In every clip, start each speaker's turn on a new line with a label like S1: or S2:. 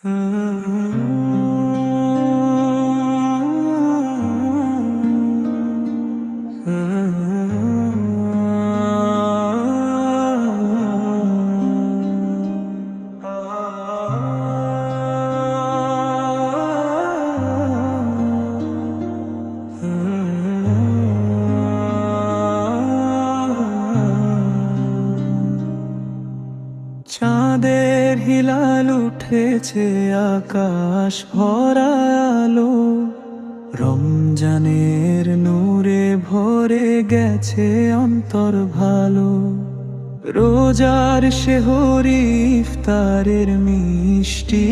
S1: চাঁদের হিলাল উঠেছে, আকাশ ভরা আলো, রমজানের নূরে ভরে গেছে অন্তর ভালো। রোজার শেহরি, ইফতারের মিষ্টি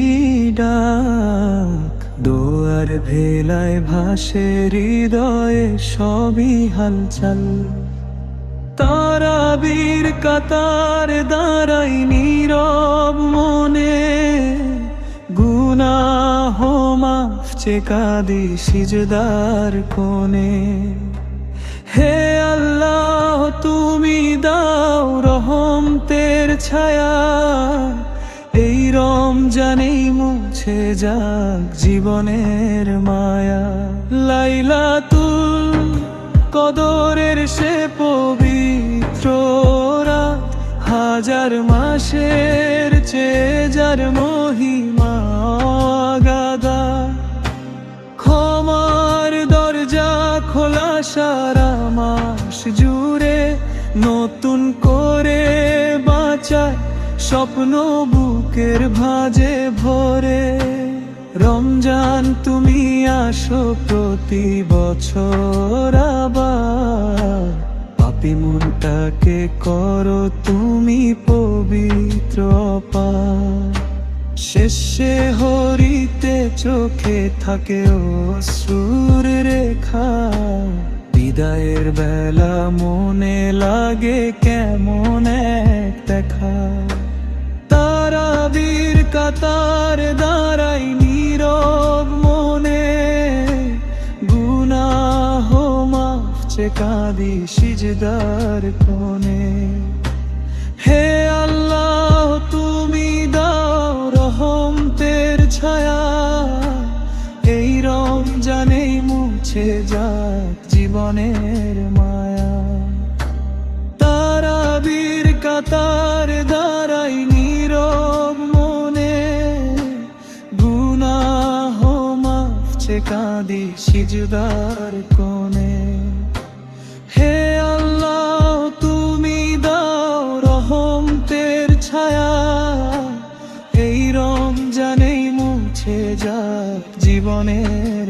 S1: ডাক, দোয়ার ভেলায় ভাসে হৃদয়ে সবই হালচাল। তারাবির কাতার দাঁড়াই নীরব মনে, গুনাহ মাফ চেয়ে কাঁদি সিজদার কোণে। হে আল্লাহ, তুমি দাও রহমতের ছায়া, এই রমজানেই মুছে যাক জীবনের মায়া। লাইলাতুল কদরের সে পবিত্র রাত, হাজার মাসের চেয়ে যার মহিমা অগাধা। ক্ষমার দরজা খোলা সারা মাস জুড়ে, নতুন করে বাঁচায় স্বপ্ন বুকের ভাঁজে ভরে। রমজান তুমি আসো প্রতি বছর আবার, পাপী মনটাকে করো তুমি পবিত্র অপার। শেষে হরিতে চোখে থাকে অশ্রুর রেখা, বিদায়ের বেলা মনে লাগে কেমন এক দেখা। তারাবির কাতার দাঁড়াই নীরব মনে, গুনাহ মাফ চেয়ে কাঁদি সিজদার কোণে। হে আল্লাহ, তুমি দাও রহমতের ছায়া, এই রমজানেই মুছে যাক জীবনের মায়া। তারাবির কাতার দাঁড়াই নীরব মনে, গুনাহ মাফ চেয়ে কাঁদি সিজদার কোণে। হে আল্লাহ, তুমি দাও রহমতের ছায়া, এই রমজানেই মুছে যাক জীবনের